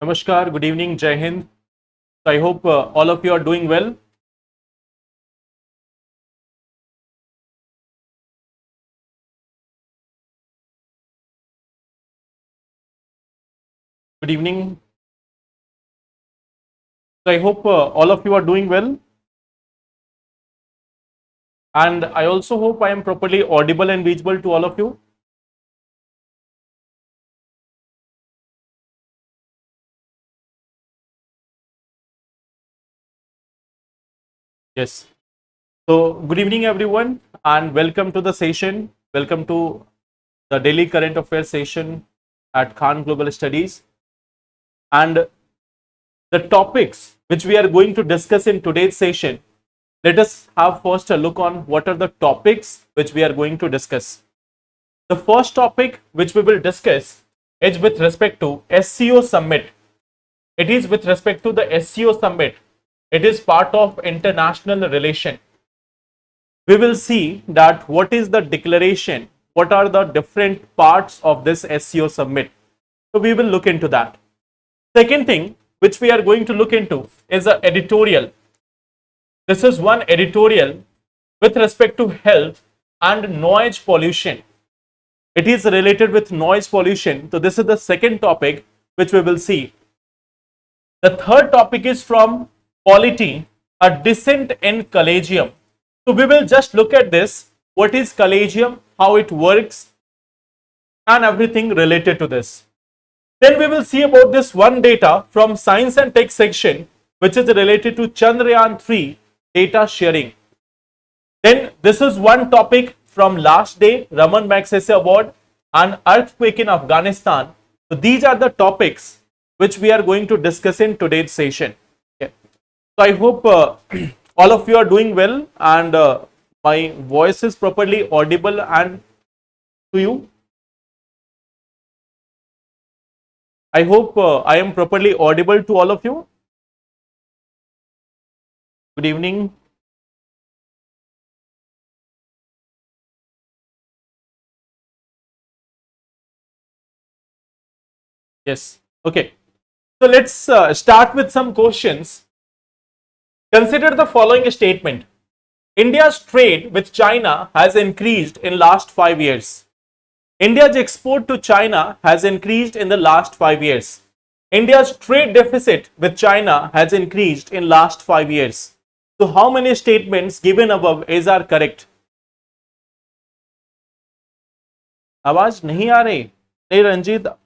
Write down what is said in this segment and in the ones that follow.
Namaskar, good evening, Jai Hind. So I hope all of you are doing well. Good evening. So I hope all of you are doing well. And I also hope I am properly audible and visible to all of you. Yes. So good evening, everyone, and welcome to the session. Welcome to the daily current affairs session at Khan Global Studies. And the topics which we are going to discuss in today's session, let us have first a look on what are the topics which we are going to discuss. The first topic which we will discuss is with respect to SCO Summit. It is with respect to the SCO Summit. It is part of international relation. We will see that what is the declaration, what are the different parts of this SCO Summit. So we will look into that. Second thing which we are going to look into is the editorial. This is one editorial with respect to health and noise pollution. It is related with noise pollution. So this is the second topic which we will see. The third topic is from polity, a dissent in collegium. So we will just look at this. What is collegium, how it works, and everything related to this. Then we will see about this one data from science and tech section, which is related to Chandrayaan 3 data sharing. Then this is one topic from last day, Raman Magsaysay Award and earthquake in Afghanistan. So these are the topics which we are going to discuss in today's session. Okay. So I hope all of you are doing well and my voice is properly audible and to you. I hope I am properly audible to all of you. Good evening. Yes. Okay. So let's start with some questions. Consider the following statement. India's trade with China has increased in last 5 years. India's export to China has increased in the last 5 years. India's trade deficit with China has increased in last 5 years. So how many statements given above is are correct? आवाज नहीं आ रही? नहीं Ranjit,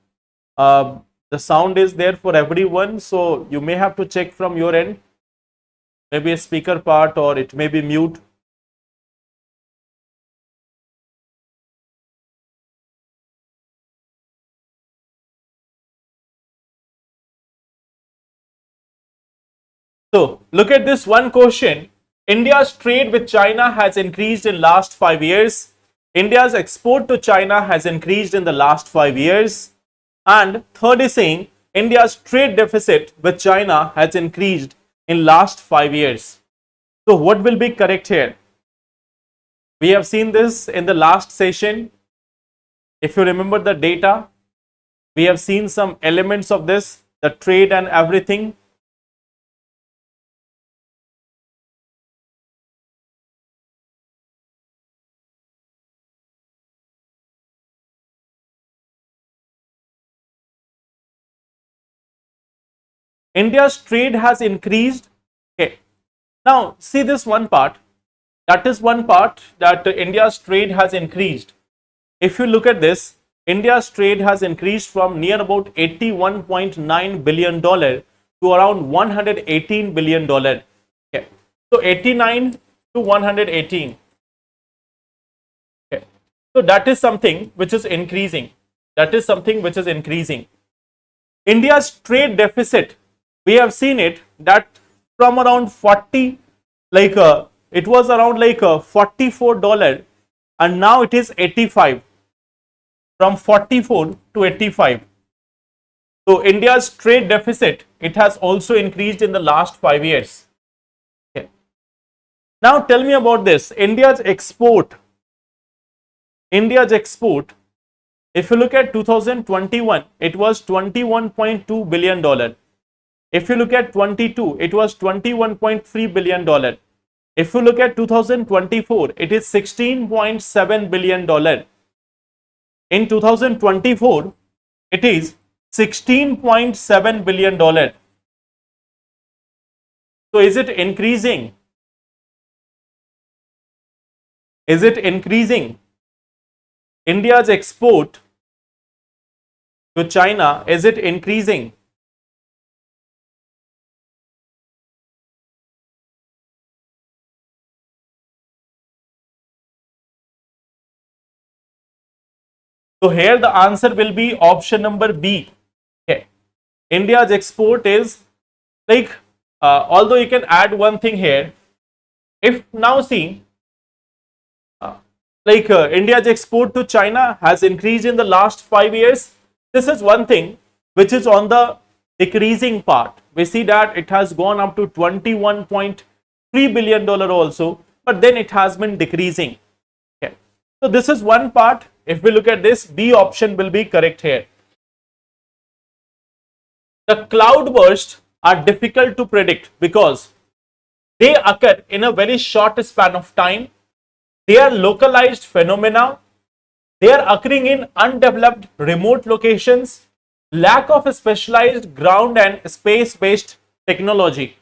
the sound is there for everyone, so you may have to check from your end. Maybe a speaker part or it may be mute. So look at this one question. India's trade with China has increased in last 5 years. India's export to China has increased in the last 5 years. And third is saying India's trade deficit with China has increased in last 5 years. So what will be correct here? We have seen this in the last session. If you remember the data, we have seen some elements of this, the trade and everything. India's trade has increased. Okay. Now, see this one part. That is one part that India's trade has increased. If you look at this, India's trade has increased from near about $81.9 billion to around $118 billion. Okay. So 89 to 118. Okay. So that is something which is increasing. That is something which is increasing. India's trade deficit, we have seen it that from around 40, it was around $44 and now it is 85. From 44 to 85. So India's trade deficit, it has also increased in the last 5 years. Okay. Now tell me about this. India's export If you look at 2021, it was $21.2 billion. If you look at 22, it was $21.3 billion. If you look at 2024, it is $16.7 billion. In 2024, it is $16.7 billion. So is it increasing? Is it increasing? India's export to China, is it increasing? So here the answer will be option number B. Okay. India's export is like, although you can add one thing here. If now see, India's export to China has increased in the last 5 years. This is one thing which is on the decreasing part. We see that it has gone up to $21.3 billion also, but then it has been decreasing. Okay. So this is one part. If we look at this, B option will be correct here. The cloud bursts are difficult to predict because they occur in a very short span of time. They are localized phenomena. They are occurring in undeveloped remote locations. Lack of specialized ground and space-based technology.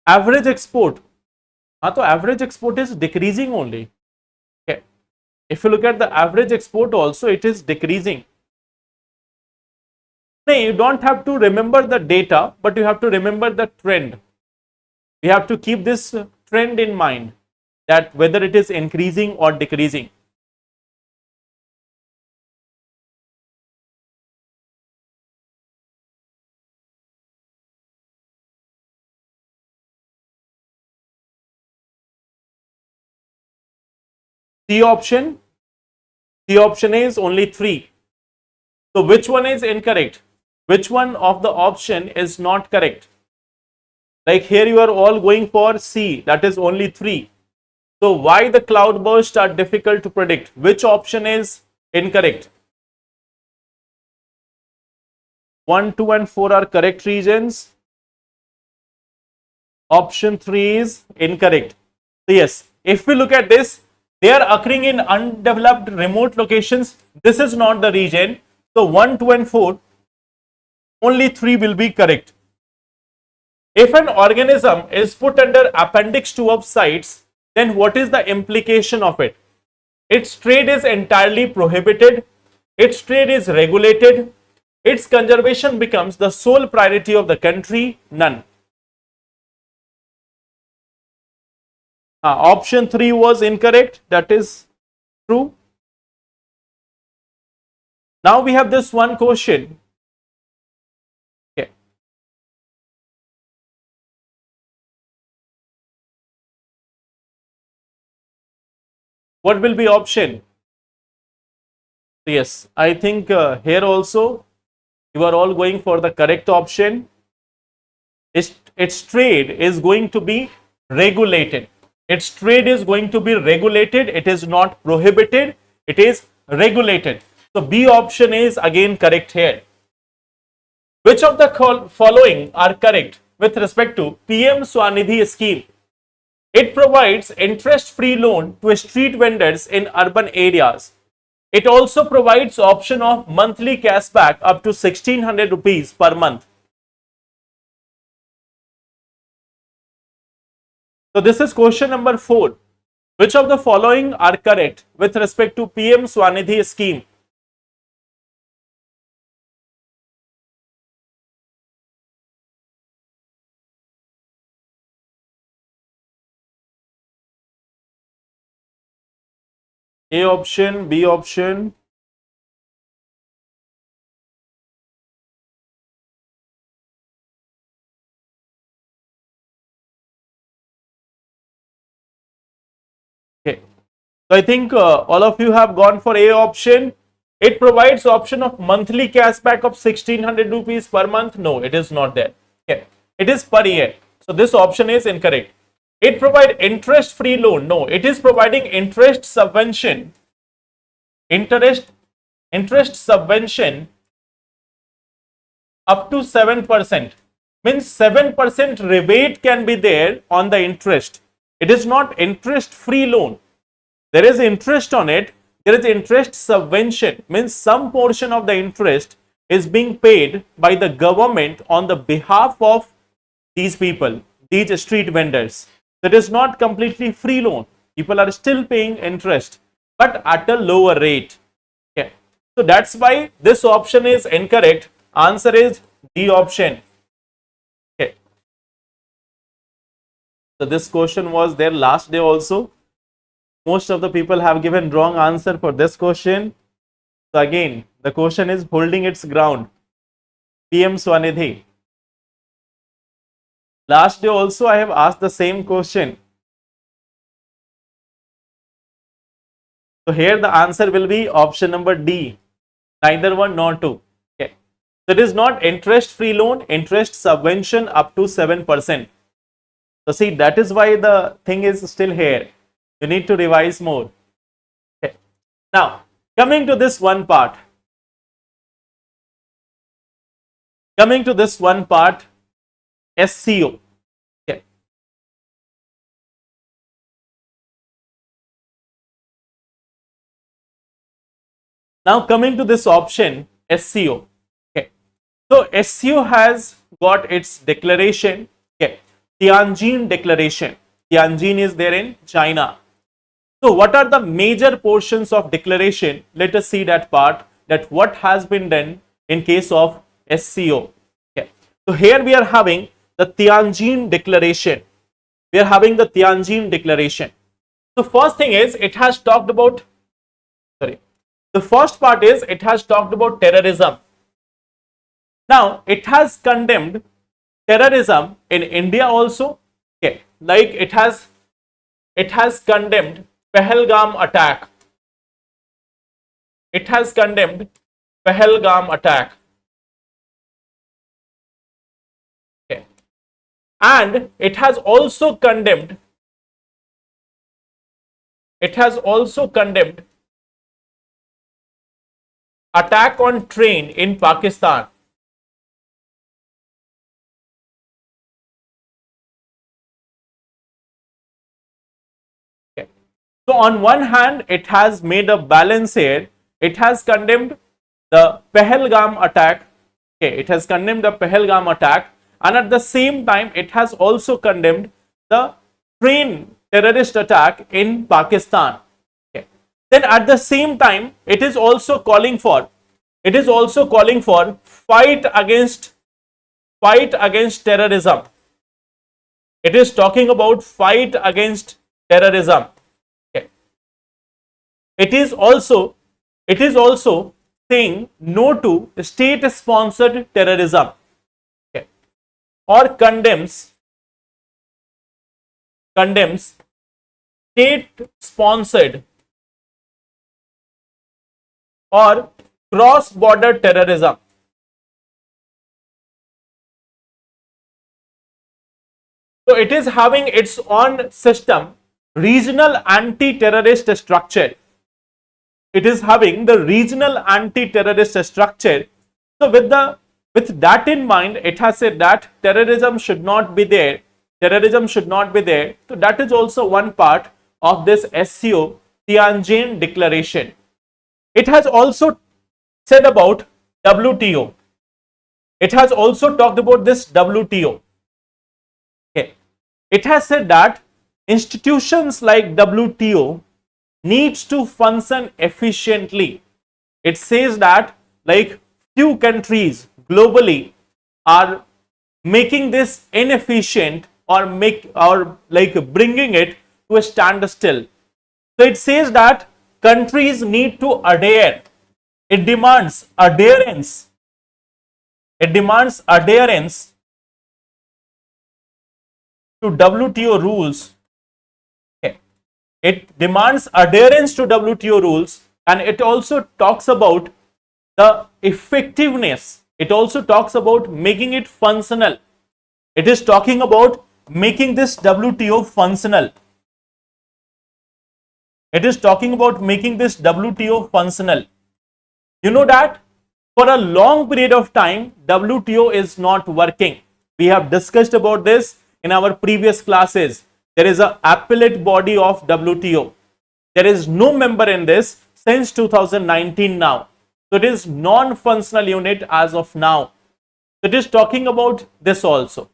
Average export. So average export is decreasing only. Okay. If you look at the average export also, it is decreasing. No, you don't have to remember the data, but you have to remember the trend. We have to keep this trend in mind, that whether it is increasing or decreasing. C option. C option is only 3. So which one is incorrect? Which one of the option is not correct? Like here you are all going for C, that is only 3. So why the cloud bursts are difficult to predict? Which option is incorrect? 1, 2 and 4 are correct regions. Option 3 is incorrect. So yes, if we look at this, they are occurring in undeveloped remote locations. This is not the region. So 1, 2 and 4, only 3 will be correct. If an organism is put under appendix 2 of CITES, then what is the implication of it? Its trade is entirely prohibited. Its trade is regulated. Its conservation becomes the sole priority of the country. None. Option 3 was incorrect. That is true. Now we have this one question. Okay. What will be option? Yes, I think here also you are all going for the correct option. Its trade is going to be regulated. Its trade is going to be regulated. It is not prohibited. It is regulated. So B option is again correct here. Which of the following are correct with respect to PM Swanidhi scheme? It provides interest-free loan to street vendors in urban areas. It also provides option of monthly cashback up to 1600 rupees per month. So this is question number 4. Which of the following are correct with respect to PM Swanidhi scheme? A option, B option. Okay. So I think all of you have gone for A option. It provides option of monthly cashback of 1600 rupees per month. No, it is not there. Okay. It is per year. So this option is incorrect. It provides interest-free loan. No, it is providing interest subvention. Interest subvention up to 7%. Means 7% rebate can be there on the interest. It is not interest-free loan. There is interest on it. There is interest subvention. Means some portion of the interest is being paid by the government on the behalf of these people, these street vendors. That is not completely free loan. People are still paying interest, but at a lower rate. Okay. So that's why this option is incorrect. Answer is D option. Okay. So this question was there last day also. Most of the people have given wrong answer for this question. So again, the question is holding its ground. PM Swanidhi. Last day also I have asked the same question. So here the answer will be option number D. Neither one nor two. Okay. So it is not interest-free loan, interest subvention up to 7%. So see, that is why the thing is still here. You need to revise more. Okay. Now, coming to this one part. SCO. Okay. Now coming to this option, SCO. Okay. So SCO has got its declaration. Okay. Tianjin Declaration. Tianjin is there in China. So what are the major portions of declaration? Let us see that part, that what has been done in case of SCO. Okay. So here we are having the Tianjin Declaration. We are having the Tianjin Declaration. So first thing is it has talked about, the first part is it has talked about terrorism. Now it has condemned terrorism in India also. Okay. Like it has condemned Pahalgam attack. It has condemned Pahalgam attack. Okay. And it has also condemned attack on train in Pakistan. Okay. So on one hand, it has made a balance here. It has condemned the Pahalgam attack. Okay, it has condemned the Pahalgam attack, and at the same time, it has also condemned the train terrorist attack in Pakistan. Okay. Then at the same time, it is also calling for fight against terrorism. It is talking about fight against terrorism. Okay. It is also saying no to state sponsored terrorism. Okay. Or condemns state sponsored or cross border terrorism. So it is having its own system, regional anti-terrorist structure. It is having the regional anti-terrorist structure. So with that in mind, it has said that terrorism should not be there. So that is also one part of this SCO Tianjin Declaration. It has also said about WTO. It has also talked about this WTO. Okay. It has said that institutions like WTO needs to function efficiently. It says that like few countries globally are making this inefficient or bringing it to a standstill. So it says that countries need to adhere. It demands adherence. To WTO rules. Okay. It demands adherence to WTO rules, and it also talks about the effectiveness. It also talks about making it functional. It is talking about making this WTO functional. It is talking about making this WTO functional. You know that for a long period of time, WTO is not working. We have discussed about this in our previous classes. There is an appellate body of WTO. There is no member in this since 2019 now. So it is non-functional unit as of now. It is talking about this also.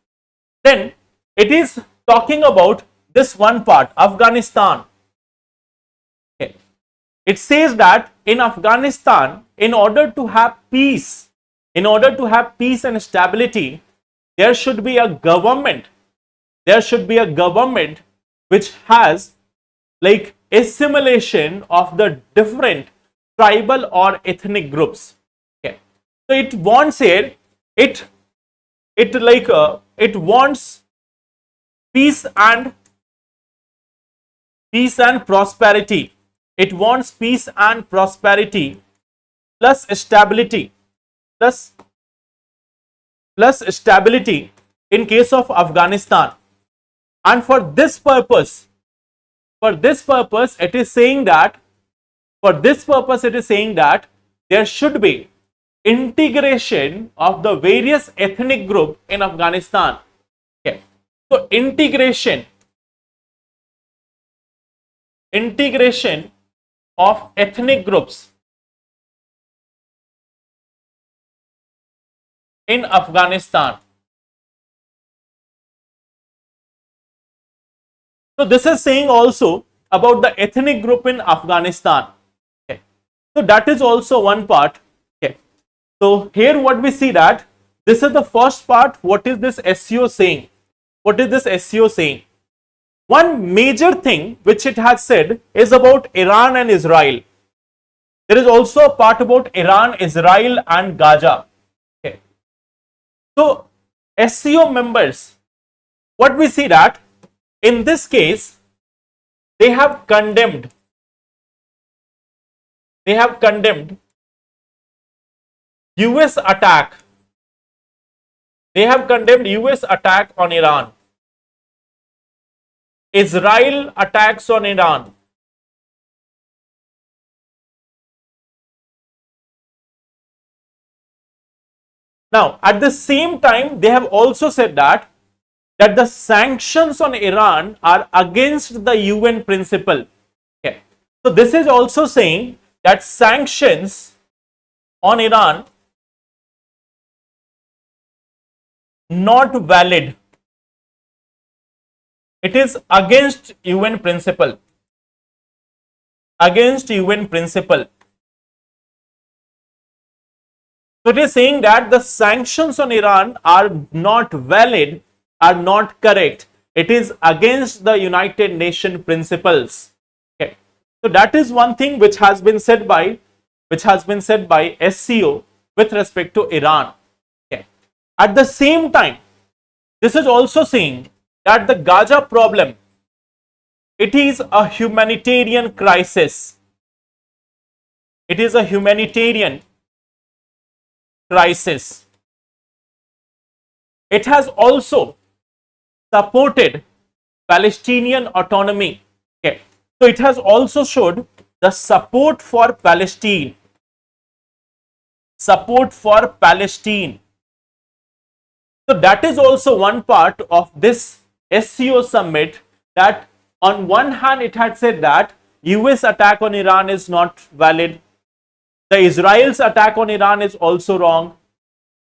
Then it is talking about this one part, Afghanistan. Okay. It says that in Afghanistan, in order to have peace and stability, there should be a government. There should be a government which has like assimilation of the different tribal or ethnic groups. Okay. So it wants here, it wants peace and prosperity. It wants peace and prosperity plus stability plus stability in case of Afghanistan. And for this purpose it is saying that there should be integration of the various ethnic group in Afghanistan. Okay. So integration of ethnic groups in Afghanistan. So this is saying also about the ethnic group in Afghanistan. Okay. So that is also one part. Okay. So here what we see that this is the first part. What is this SCO saying? What is this SCO saying? One major thing which it has said is about Iran and Israel. There is also a part about Iran, Israel and Gaza. Okay. So SCO members, what we see that in this case, they have condemned US attack. They have condemned US attack on Iran. Israel attacks on Iran. Now, at the same time, they have also said that the sanctions on Iran are against the UN principle. Okay. So this is also saying that sanctions on Iran not valid. It is against UN principle. Against UN principle. So it is saying that the sanctions on Iran are not valid, are not correct. It is against the United Nations principles. Okay. So that is one thing which has been said by SCO with respect to Iran. Okay. At the same time, this is also saying that the Gaza problem, it is a humanitarian crisis. It is a humanitarian crisis. It has also supported Palestinian autonomy. Okay. So it has also showed the support for Palestine. Support for Palestine. So that is also one part of this SCO summit, that on one hand it had said that US attack on Iran is not valid. The Israel's attack on Iran is also wrong.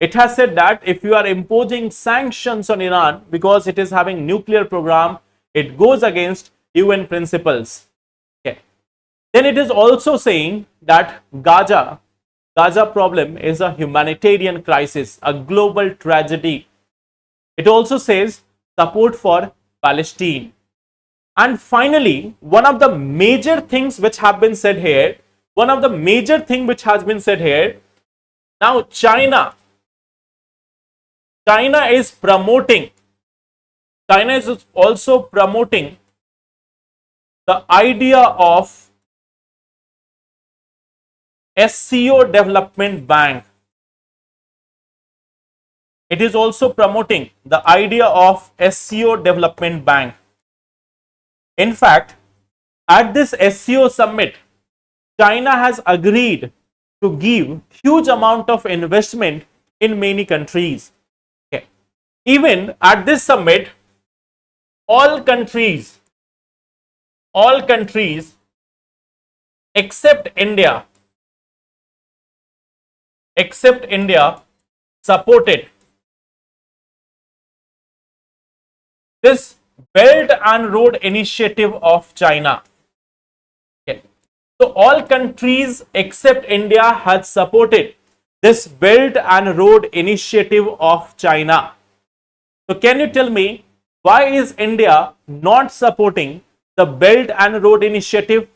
It has said that if you are imposing sanctions on Iran because it is having nuclear program, it goes against UN principles. Okay. Then it is also saying that Gaza problem is a humanitarian crisis, a global tragedy. It also says support for Palestine. And finally, one of the major things which have been said here, now China is also promoting the idea of SCO Development Bank. it is also promoting the idea of SCO Development Bank. In fact, at this SCO summit, China has agreed to give huge amount of investment in many countries. Okay. Even at this summit, all countries except India supported this Belt and Road Initiative of China. Okay. So all countries except India had supported this Belt and Road Initiative of China. So can you tell me, why is India not supporting the Belt and Road Initiative?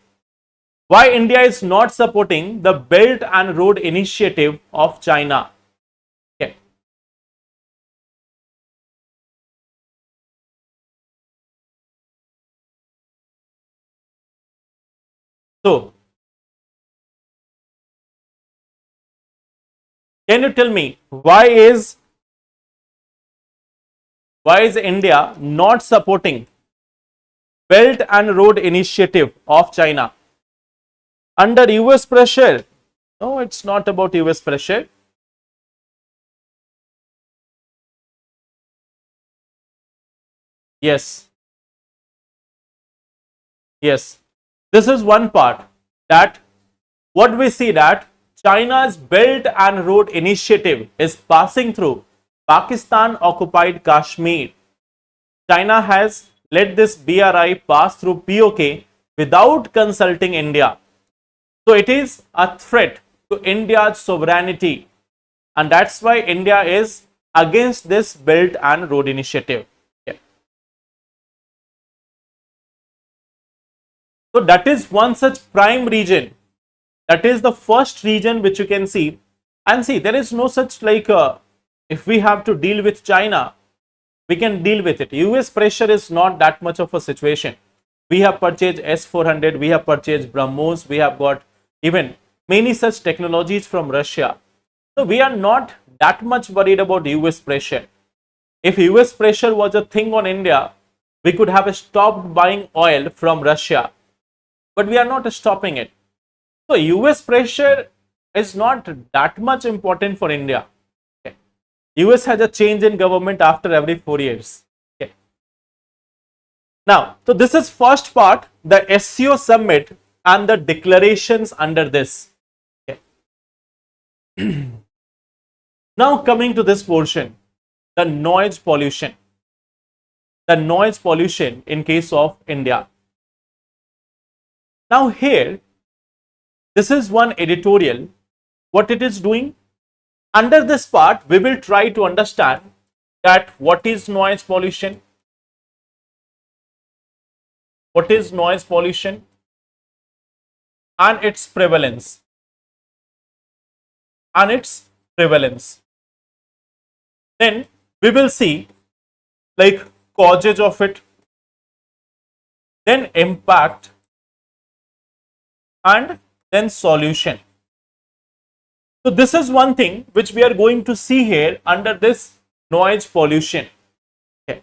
Why India is not supporting the Belt and Road Initiative of China? Okay. So, can you tell me, why is India not supporting Belt and Road Initiative of China? Under US pressure? No, it's not about US pressure. Yes. Yes. This is one part, that what we see, that China's Belt and Road Initiative is passing through Pakistan occupied Kashmir. China has let this BRI pass through POK without consulting India. So it is a threat to India's sovereignty, and that's why India is against this Belt and Road Initiative. Yeah. So that is one such prime region. That is the first region which you can see. And see, there is no such like, if we have to deal with China, we can deal with it. US pressure is not that much of a situation. We have purchased S-400, we have purchased BrahMos, we have got even many such technologies from Russia. So we are not that much worried about US pressure. If US pressure was a thing on India, we could have stopped buying oil from Russia. But we are not stopping it. So US pressure is not that much important for India. Okay. US has a change in government after every 4 years. Okay. Now, so this is first part, the SCO summit and the declarations under this. Okay. Now coming to this portion, the noise pollution. The noise pollution in case of India. Now here, this is one editorial. What it is doing? Under this part, we will try to understand that what is noise pollution? What is noise pollution? And its prevalence. And its prevalence. Then we will see like causes of it, then impact, and then solution. So this is one thing which we are going to see here under this noise pollution. Okay.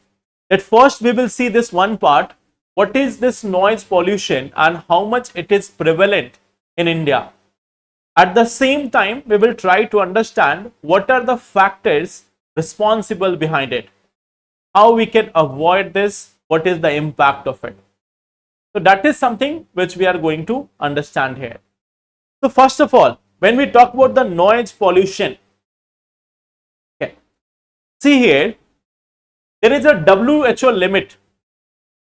At first we will see this one part, what is this noise pollution and how much it is prevalent in India. At the same time, we will try to understand what are the factors responsible behind it, how we can avoid this, what is the impact of it. So that is something which we are going to understand here. So first of all, when we talk about the noise pollution, okay, see here, there is a WHO limit,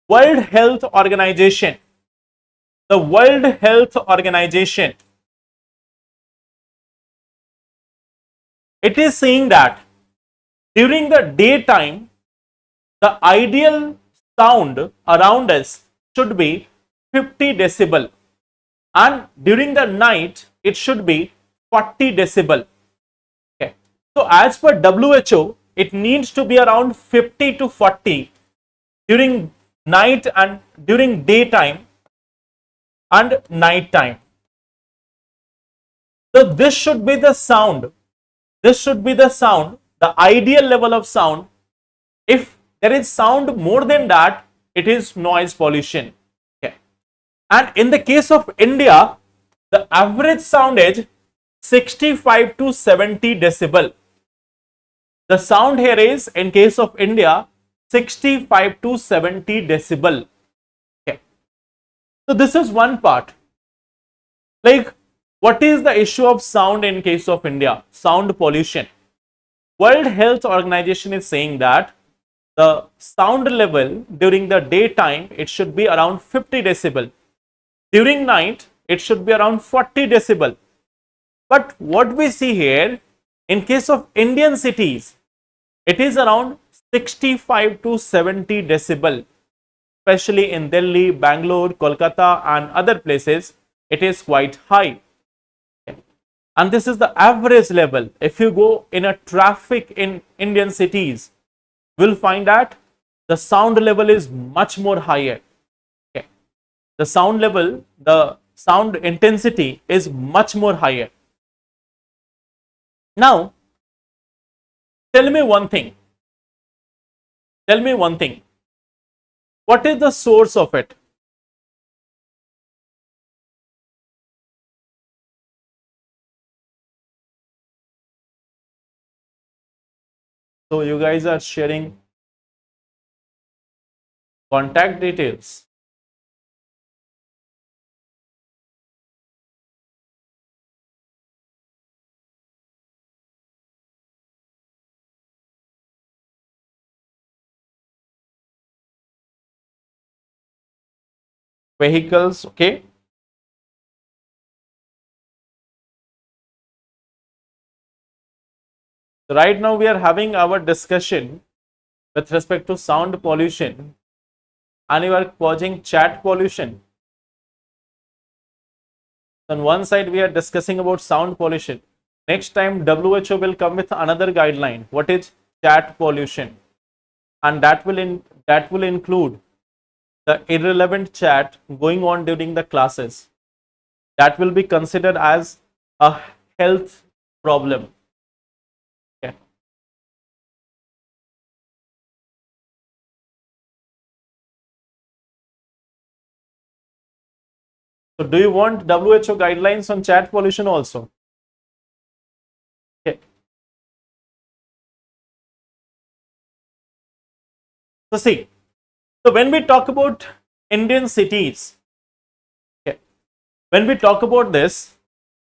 World Health Organization. The World Health Organization, it is saying that during the daytime, the ideal sound around us should be 50 decibel, and during the night it should be 40 decibel. Okay. So as per WHO, it needs to be around 50 to 40 during night and during daytime and night time. So this should be the sound. This should be the sound the ideal level of sound. If there is sound more than that, it is noise pollution. Okay. And in the case of India, the average sound is 65 to 70 decibel. The sound here is, in case of India, 65 to 70 decibel. Okay. So this is one part. Like, what is the issue of sound in case of India? Sound pollution. World Health Organization is saying that the sound level during the daytime, it should be around 50 decibel. During night, it should be around 40 decibel. But what we see here, in case of Indian cities, it is around 65 to 70 decibel, especially in Delhi, Bangalore, Kolkata and other places, it is quite high. And this is the average level. If you go in a traffic in Indian cities, we'll find that the sound level is much more higher. Okay. The sound level, the sound intensity is much more higher. Now, tell me one thing. Tell me one thing. What is the source of it? So you guys are sharing contact details. Vehicles, okay. So right now we are having our discussion with respect to sound pollution, and you are causing chat pollution. On one side we are discussing about sound pollution. Next time WHO will come with another guideline. What is chat pollution? And that will include the irrelevant chat going on during the classes. That will be considered as a health problem. Okay. So do you want WHO guidelines on chat pollution also? Okay. So see, so when we talk about Indian cities, okay, when we talk about this,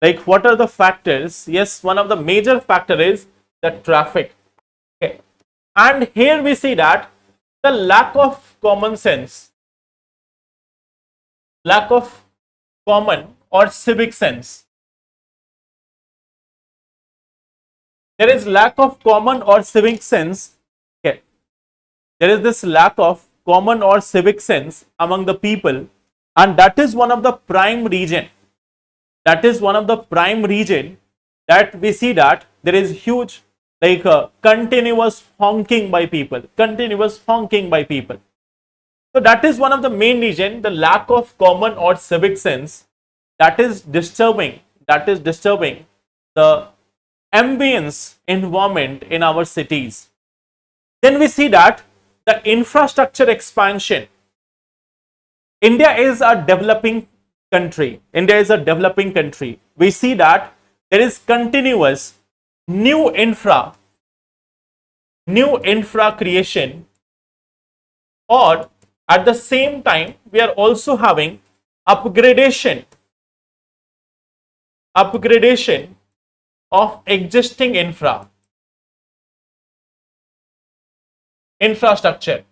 like what are the factors? Yes, one of the major factor is the traffic. Okay. And here we see that the lack of common sense, lack of common or civic sense. There is lack of common or civic sense. Okay. There is this lack of common or civic sense among the people, and that is one of the prime reason. That is one of the prime reason that we see that there is huge, like continuous honking by people, continuous honking by people. So that is one of the main reason, the lack of common or civic sense, that is disturbing the ambience environment in our cities. Then we see that the infrastructure expansion. India is a developing country. India is a developing country. We see that there is continuous new infra creation, or at the same time we are also having upgradation of existing infrastructure.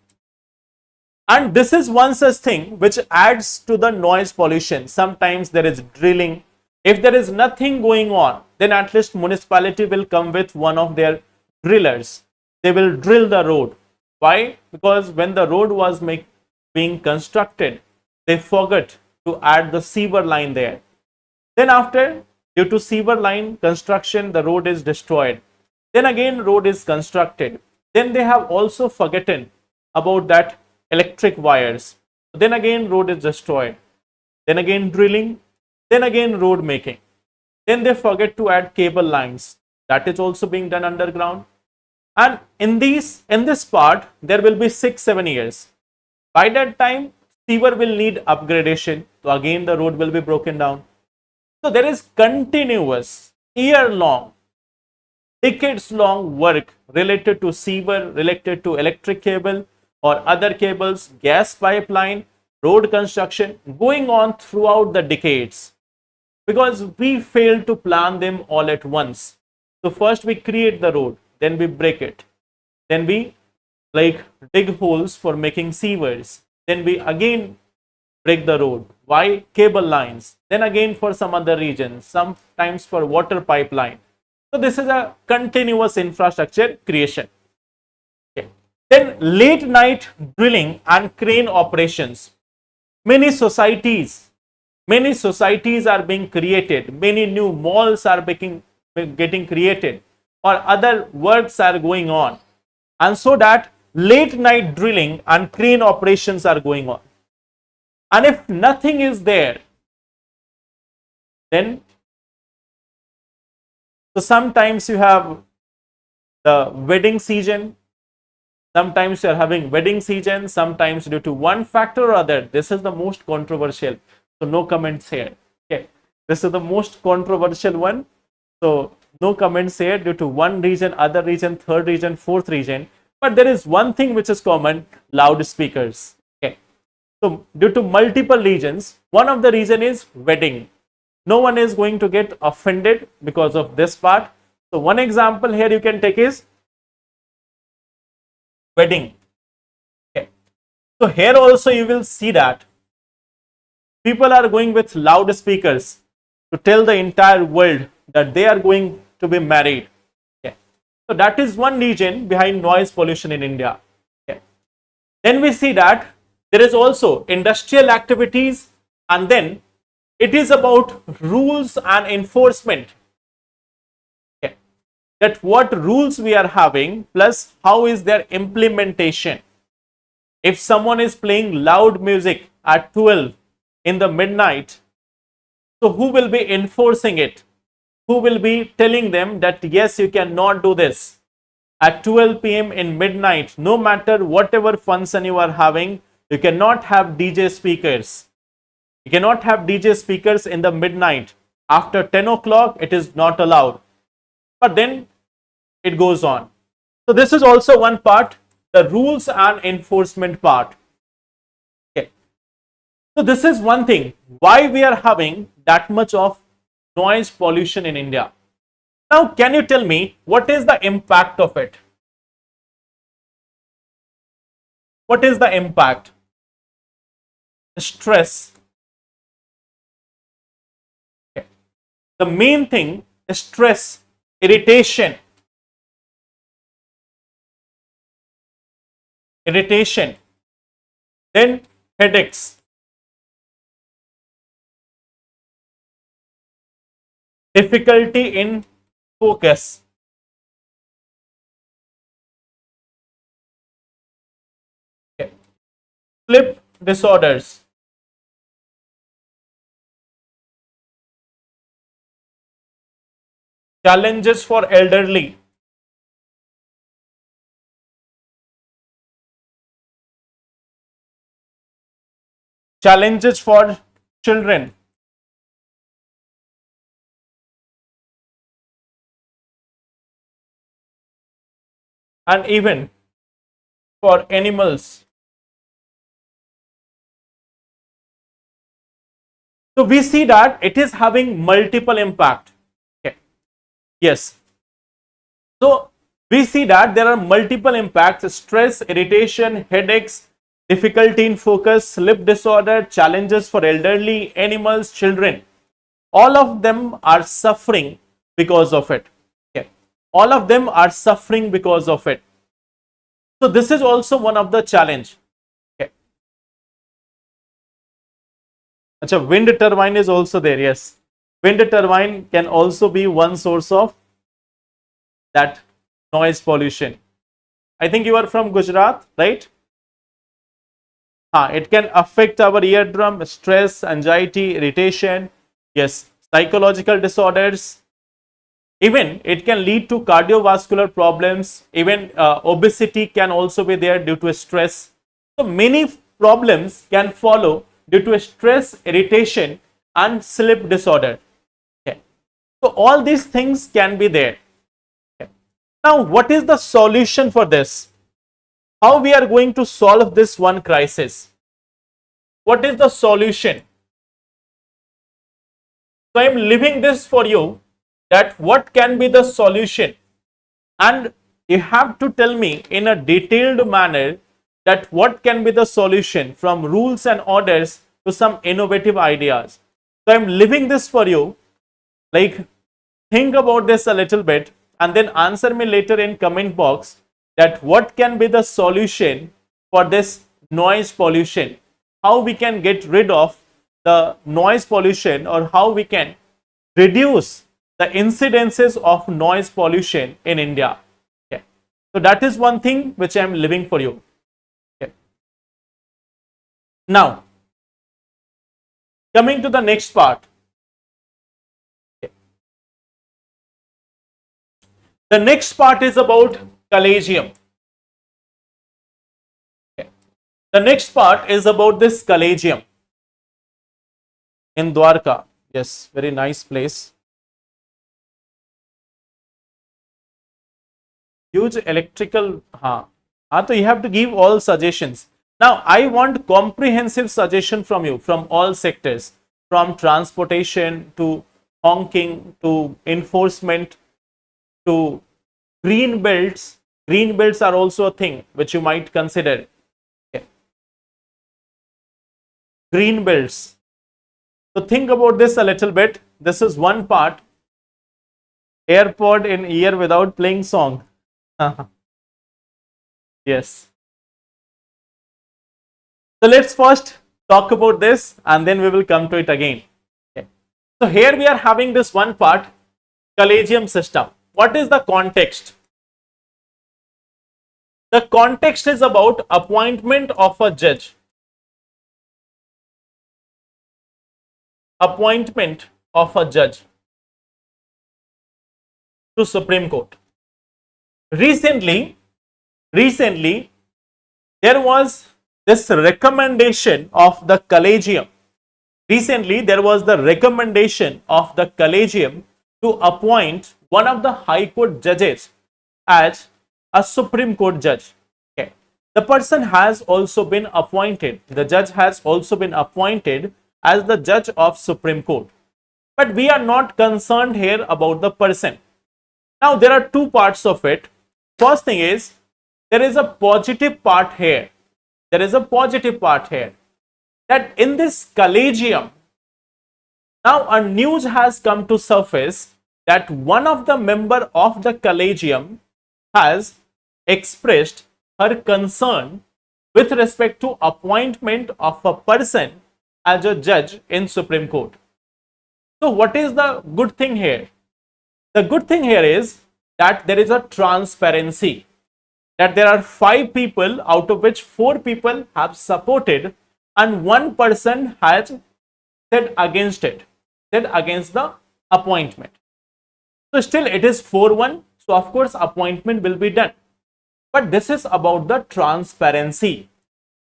And this is one such thing which adds to the noise pollution. Sometimes there is drilling. If there is nothing going on, then at least municipality will come with one of their drillers. They will drill the road. Why? Because when the road was being constructed, they forgot to add the sewer line there. Then after, due to sewer line construction, the road is destroyed. Then again road is constructed. Then they have also forgotten about that electric wires. Then again road is destroyed. Then again drilling. Then again road making. Then they forget to add cable lines. That is also being done underground. And in this part, there will be 6-7 years. By that time, sewer will need upgradation. So again, the road will be broken down. So there is continuous, year-long, decades-long work related to sewer, related to electric cable or other cables, gas pipeline, road construction going on throughout the decades, because we failed to plan them all at once. So first we create the road, then we break it, then we dig holes for making sewers, then we again break the road. Why? Cable lines, then again for some other regions, sometimes for water pipeline. So this is a continuous infrastructure creation. Okay. Then late night drilling and crane operations. Many societies are being created, many new malls are getting created, or other works are going on, and so that late night drilling and crane operations are going on. And if nothing is there, then so sometimes you have the wedding season, sometimes you are having wedding season, sometimes due to one factor or other. This is the most controversial, so no comments here. Okay, this is the most controversial one, so no comments here, due to one region, other region, third region, fourth region. But there is one thing which is common: loudspeakers. Okay, so due to multiple regions, one of the reason is wedding. No one is going to get offended because of this part. So one example here you can take is wedding. Okay. So here also you will see that people are going with loudspeakers to tell the entire world that they are going to be married. Okay. So that is one reason behind noise pollution in India. Okay. Then we see that there is also industrial activities, and then it is about rules and enforcement. Okay. That what rules we are having plus how is their implementation. If someone is playing loud music at 12 in the midnight, so who will be enforcing it? Who will be telling them that yes, you cannot do this at 12 p.m. in midnight? No matter whatever function you are having, you cannot have DJ speakers. You cannot have DJ speakers in the midnight. After 10 o'clock, it is not allowed. But then it goes on. So this is also one part, the rules and enforcement part. Okay. So this is one thing, why we are having that much of noise pollution in India. Now, can you tell me what is the impact of it? What is the impact? Stress. Okay. The main thing is stress, irritation, then headaches, difficulty in focus, okay. Sleep disorders, challenges for elderly, challenges for children, and even for animals. So we see that it is having multiple impact. Okay. Yes. So we see that there are multiple impacts: stress, irritation, headaches, difficulty in focus, sleep disorder, challenges for elderly, animals, children. All of them are suffering because of it. Okay. All of them are suffering because of it. So this is also one of the challenge. Okay. Achha, wind turbine is also there. Yes. Wind turbine can also be one source of that noise pollution. I think you are from Gujarat, right? It can affect our eardrum, stress, anxiety, irritation. Yes, psychological disorders. Even it can lead to cardiovascular problems. Even obesity can also be there due to stress. So many problems can follow due to stress, irritation, and sleep disorder. Okay. So all these things can be there. Okay. Now, what is the solution for this? How we are going to solve this one crisis? What is the solution? So I am leaving this for you, that what can be the solution, and you have to tell me in a detailed manner that what can be the solution from rules and orders to some innovative ideas. So I am leaving this for you, like think about this a little bit and then answer me later in comment box that what can be the solution for this noise pollution, how we can get rid of the noise pollution, or how we can reduce the incidences of noise pollution in India. Okay. So that is one thing which I am leaving for you. Okay. Now, coming to the next part. Okay. The next part is about collegium. Okay. The next part is about this collegium in Dwarka. Yes, very nice place. Huge electrical. So you have to give all suggestions. Now, I want comprehensive suggestion from you from all sectors, from transportation to honking to enforcement to green belts. Green belts are also a thing which you might consider. Okay. Green belts. So think about this a little bit. This is one part. AirPod in ear without playing song. Yes. So let's first talk about this and then we will come to it again. Okay. So here we are having this one part, collegium system. What is the context? The context is about appointment of a judge. Appointment of a judge to Supreme Court. Recently, there was this recommendation of the collegium. Recently, there was the recommendation of the collegium to appoint one of the High Court judges as a Supreme Court judge. Okay. The person has also been appointed. The judge has also been appointed as the judge of Supreme Court. But we are not concerned here about the person. Now, there are two parts of it. First thing is, there is a positive part here. There is a positive part here, that in this collegium, now a news has come to surface that one of the member of the collegium has expressed her concern with respect to appointment of a person as a judge in Supreme Court. So what is the good thing here? The good thing here is that there is a transparency, that there are 5 people out of which 4 people have supported and 1 person has said against it, said against the appointment. So still it is 4-1. So of course appointment will be done. But this is about the transparency,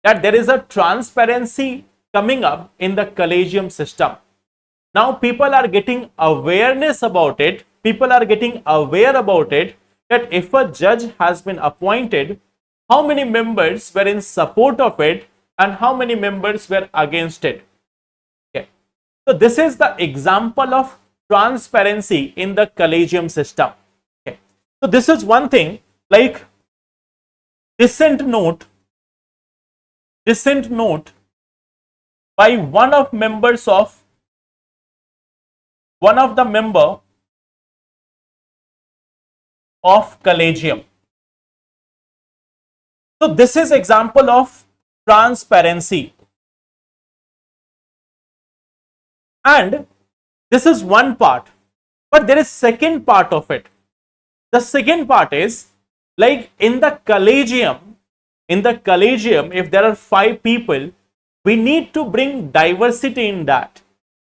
that there is a transparency coming up in the collegium system. Now people are getting awareness about it. People are getting aware about it, that if a judge has been appointed, how many members were in support of it and how many members were against it. Okay. So this is the example of transparency in the collegium system. Okay. So this is one thing, like dissent note by one of the member of collegium. So this is example of transparency, and this is one part, but there is second part of it. The second part is, like in the collegium, if there are 5 people, we need to bring diversity in that.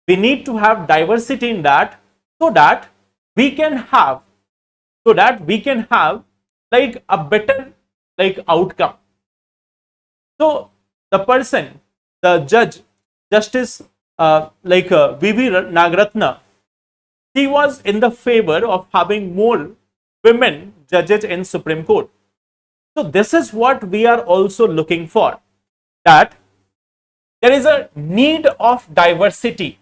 We need to have diversity in that, so that we can have, so that we can have like a better like outcome. So the person, the judge, Justice V.V. Nagratna, he was in the favor of having more women judges in Supreme Court. So this is what we are also looking for, that there is a need of diversity,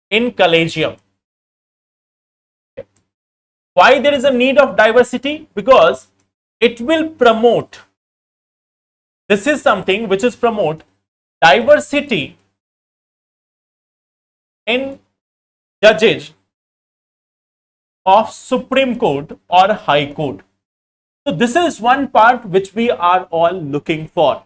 in collegium. Why there is a need of diversity? Because it will promote, this is something which is promote diversity in judges of Supreme Court or High Court. So this is one part which we are all looking for,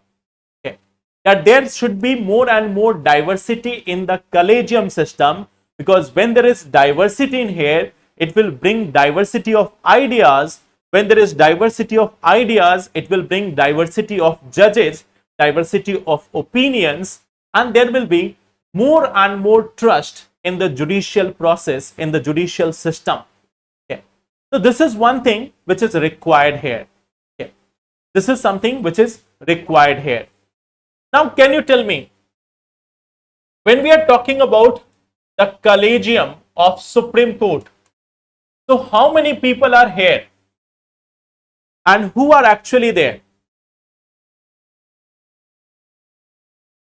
okay, that there should be more and more diversity in the collegium system, because when there is diversity in here, it will bring diversity of ideas. When there is diversity of ideas, it will bring diversity of judges, diversity of opinions, and there will be more and more trust in the judicial process, in the judicial system. Okay. So this is one thing which is required here. Okay. This is something which is required here. Now, can you tell me, when we are talking about the collegium of Supreme Court, so how many people are here and who are actually there?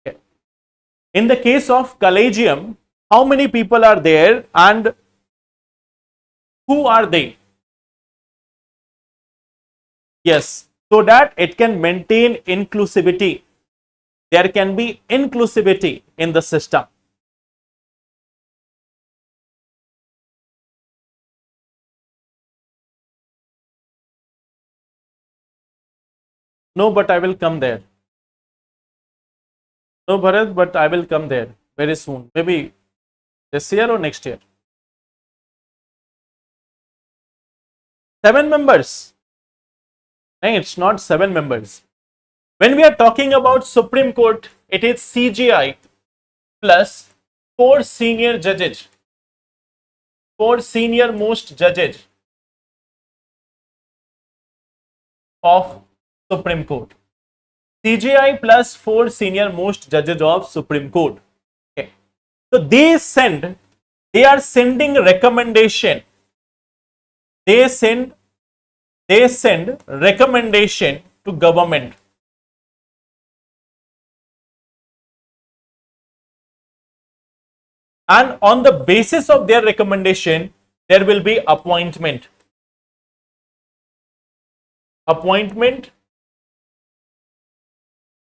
Okay. In the case of collegium, how many people are there and who are they? Yes, so that it can maintain inclusivity. There can be inclusivity in the system. No, but I will come there. No, Bharat, but I will come there very soon. Maybe this year or next year. 7 members. No, it's not 7 members. When we are talking about Supreme Court, it is CGI plus 4 senior judges, 4 senior most judges of Supreme Court. CGI plus 4 senior most judges of Supreme Court. Okay. So they are sending recommendation. They send recommendation to government. And on the basis of their recommendation, there will be appointment. Appointment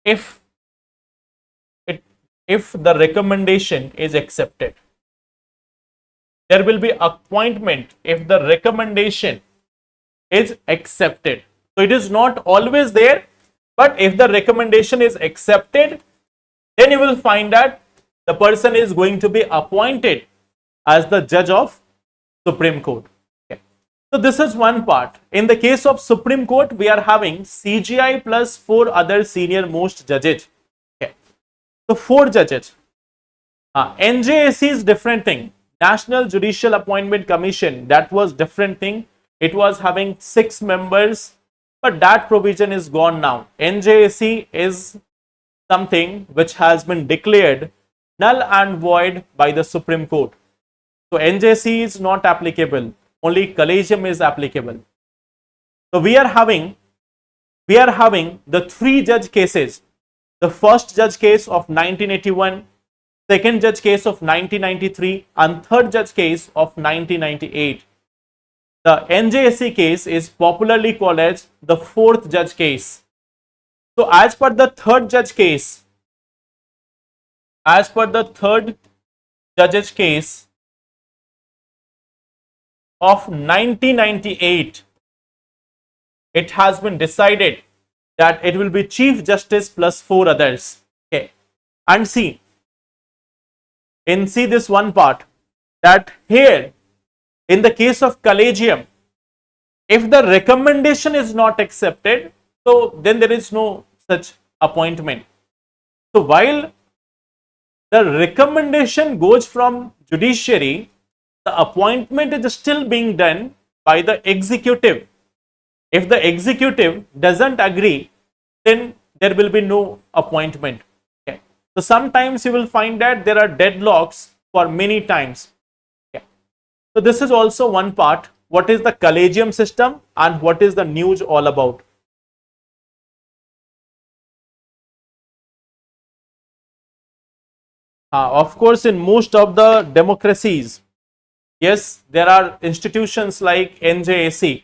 if the recommendation is accepted. There will be appointment if the recommendation is accepted. So it is not always there, but if the recommendation is accepted, then you will find that the person is going to be appointed as the judge of Supreme Court. Okay. So this is one part. In the case of Supreme Court, we are having CGI plus 4 other senior most judges. Okay. So 4 judges. NJAC is different thing. National Judicial Appointment Commission, that was different thing. It was having 6 members, but that provision is gone now. NJAC is something which has been declared null and void by the Supreme Court. So NJC is not applicable, only collegium is applicable. So we are having the 3 judge cases. The first judge case of 1981, second judge case of 1993, and third judge case of 1998. The NJSC case is popularly called as the 4th judge case. So as per the 3rd judge case, as per the 3rd judge's case of 1998, it has been decided that it will be Chief Justice plus 4 others. Okay. And see this one part, that here in the case of collegium, if the recommendation is not accepted, so then there is no such appointment. So while the recommendation goes from judiciary, the appointment is still being done by the executive. If the executive doesn't agree, then there will be no appointment. Okay. So sometimes you will find that there are deadlocks for many times. Okay. So this is also one part. What is the collegium system and what is the news all about? Of course, in most of the democracies, yes, there are institutions like NJAC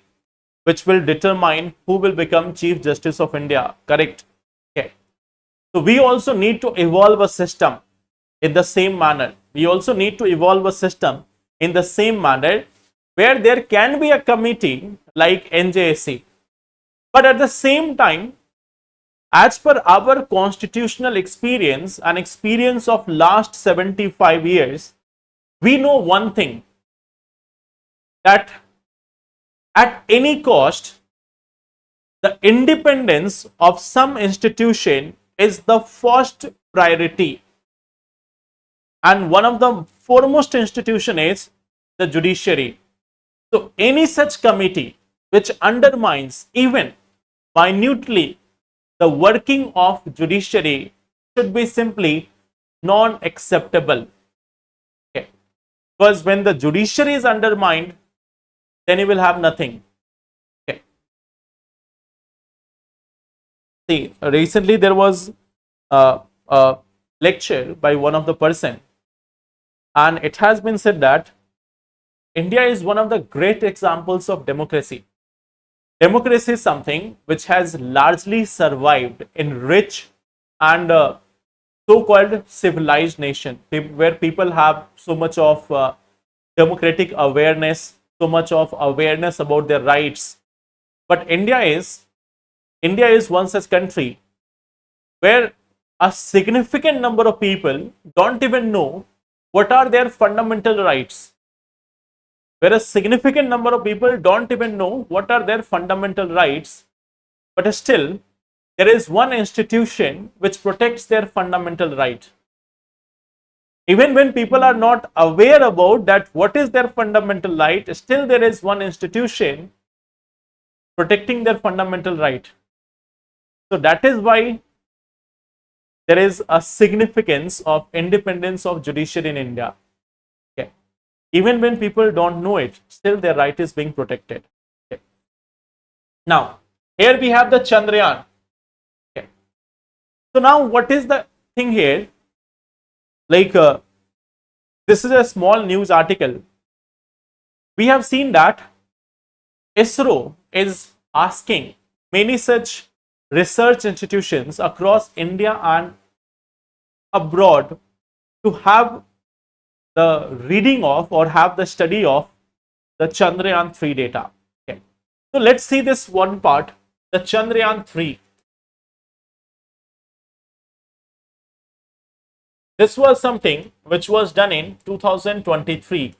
which will determine who will become Chief Justice of India, correct? Okay. So we also need to evolve a system in the same manner. We also need to evolve a system in the same manner where there can be a committee like NJAC. But at the same time, as per our constitutional experience and experience of last 75 years, we know one thing, that at any cost, the independence of some institution is the first priority. And one of the foremost institution is the judiciary. So any such committee which undermines even minutely the working of judiciary should be simply non-acceptable. Okay. Because when the judiciary is undermined, then you will have nothing. Okay. See, recently there was a lecture by one of the person, and it has been said that India is one of the great examples of democracy. Democracy is something which has largely survived in rich and so-called civilized nation, where people have so much of democratic awareness, so much of awareness about their rights. But India is one such country where a significant number of people don't even know what are their fundamental rights. Where a significant number of people don't even know what are their fundamental rights, but still there is one institution which protects their fundamental right. Even when people are not aware about that what is their fundamental right, still there is one institution protecting their fundamental right. So that is why there is a significance of independence of judiciary in India. Okay. Even when people don't know it, still their right is being protected. Okay. Now, here we have the Chandrayaan. Okay. So now what is the thing here? Like this is a small news article. We have seen that ISRO is asking many such research institutions across India and abroad to have the reading of or have the study of the Chandrayaan 3 data. Okay. So let's see this one part, the Chandrayaan 3. This was something which was done in 2023.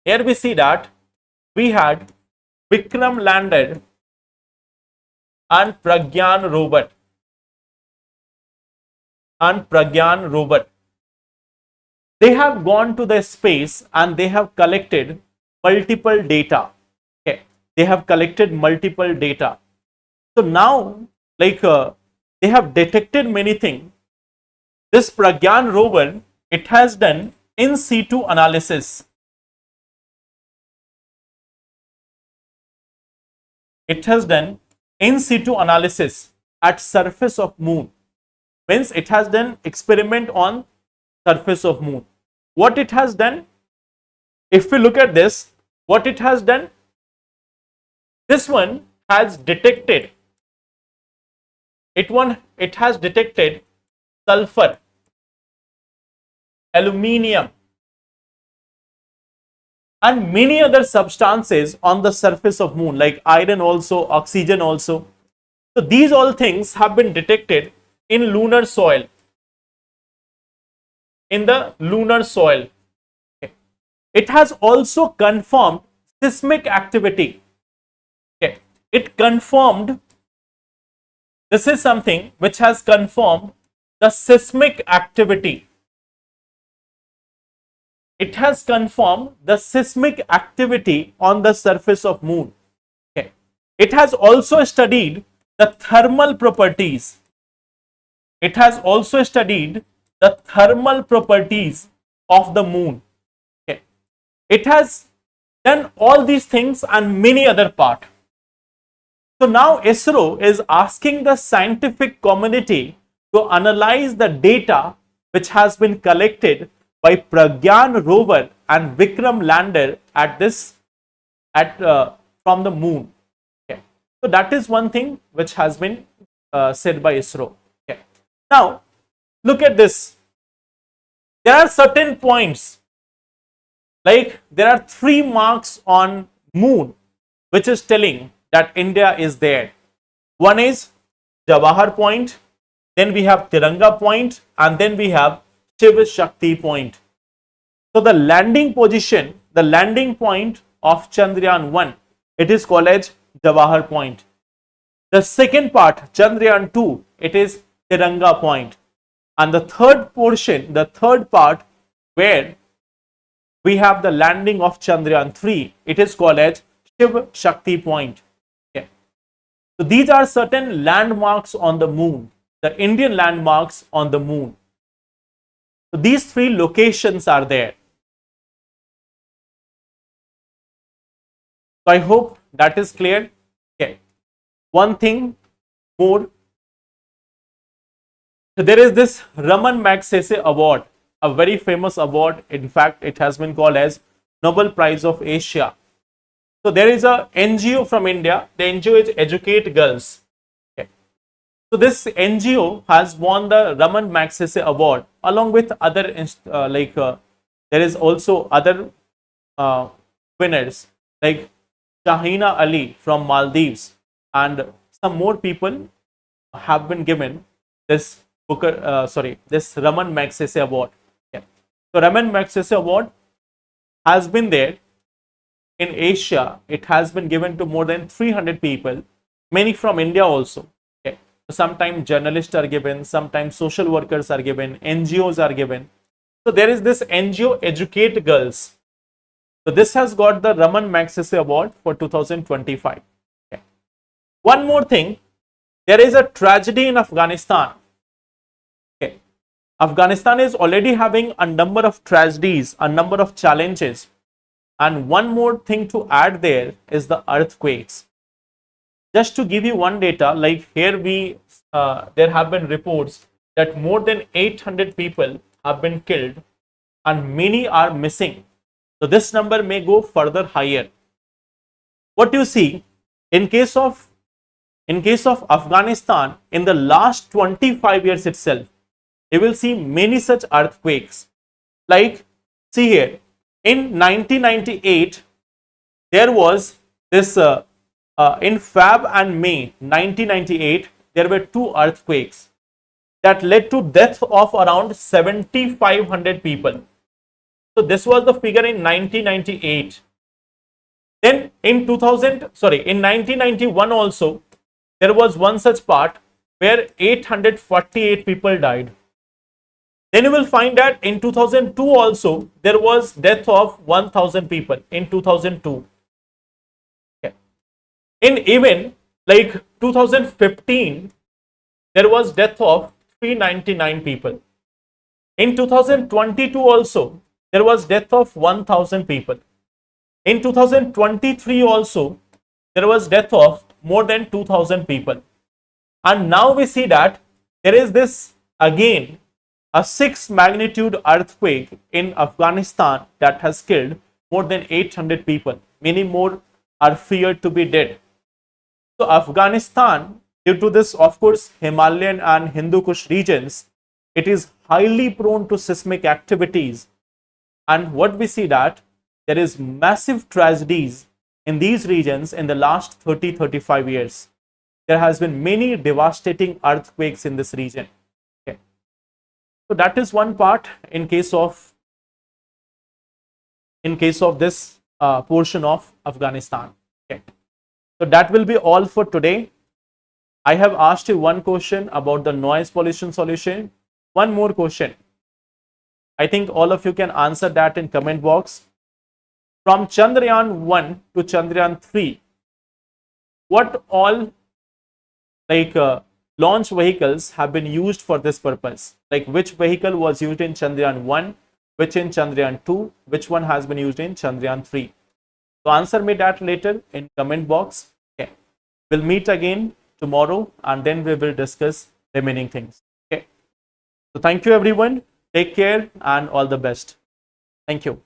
Here we see that we had Vikram landed and Pragyan rover. They have gone to the space and they have collected multiple data. Okay. They have collected multiple data. So now, like they have detected many things. This Pragyan rover, it has done in situ analysis. It has done in situ analysis at surface of moon. Means it has done experiment on surface of moon. What it has done, if we look at this, what it has done, this one has detected, it has detected sulfur, aluminium and many other substances on the surface of moon, like iron also, oxygen also. So these all things have been detected in lunar soil. In the lunar soil. Okay. It has also confirmed seismic activity. Okay. It confirmed, this is something which has confirmed the seismic activity. it has confirmed the seismic activity on the surface of moon. Okay. It has also studied the thermal properties. It has also studied the thermal properties of the moon. Okay. It has done all these things and many other part. So now ISRO is asking the scientific community to analyze the data which has been collected by Pragyan rover and Vikram lander from the moon. Okay. So that is one thing which has been said by ISRO. Okay. Now look at this. There are certain points, like there are 3 marks on moon which is telling that India is there. One is Jawahar point, then we have Tiranga point, and then we have Shiv Shakti point. So the landing position, the landing point of Chandrayaan 1, it is called as Jawahar point. The second part, Chandrayaan 2, it is Tiranga point. And the third portion, the third part where we have the landing of Chandrayaan 3, it is called as Shiv Shakti point. Okay. So these are certain landmarks on the moon, the Indian landmarks on the moon. So these 3 locations are there. So I hope that is clear. Okay. One thing more. So there is this Raman Magsaysay Award, a very famous award. In fact, it has been called as Nobel Prize of Asia. So there is a NGO from India. The NGO is Educate Girls. Okay. So this NGO has won the Raman Magsaysay Award along with other there is also other winners like Shahina Ali from Maldives, and some more people have been given this this Raman Magsaysay Award. Yeah. So Raman Magsaysay Award has been there in Asia. It has been given to more than 300 people, many from India also. Okay. Sometimes journalists are given, sometimes social workers are given, NGOs are given. So there is this NGO Educate Girls. So this has got the Raman Magsaysay Award for 2025. Okay. One more thing, there is a tragedy in Afghanistan. Okay. Afghanistan is already having a number of tragedies, a number of challenges. And one more thing to add there is the earthquakes. Just to give you one data, like here there have been reports that more than 800 people have been killed and many are missing. So this number may go further higher. What you see in case of Afghanistan, in the last 25 years itself, you will see many such earthquakes. Like, see here, in 1998, there was this, in Feb and May 1998, there were 2 earthquakes that led to death of around 7,500 people. So this was the figure in 1998. Then in 1991 also, there was one such part where 848 people died. Then you will find that in 2002 also, there was death of 1,000 people in 2002. Okay. In even like 2015, there was death of 399 people. In 2022 also, there was death of 1,000 people. In 2023 also, there was death of more than 2,000 people. And now we see that there is this again a 6 magnitude earthquake in Afghanistan that has killed more than 800 people. Many more are feared to be dead. So Afghanistan, due to this, of course, Himalayan and Hindu Kush regions, it is highly prone to seismic activities. And what we see that there is massive tragedies in these regions in the last 30-35 years. There has been many devastating earthquakes in this region. Okay. So that is one part in case of this portion of Afghanistan. Okay. So that will be all for today. I have asked you one question about the noise pollution solution. One more question. I think all of you can answer that in comment box. From Chandrayaan 1 to Chandrayaan 3, what all launch vehicles have been used for this purpose? Like which vehicle was used in Chandrayaan 1, which in Chandrayaan 2, which one has been used in Chandrayaan 3? So answer me that later in comment box. Okay. We'll meet again tomorrow and then we will discuss remaining things. Okay. So thank you everyone. Take care and all the best. Thank you.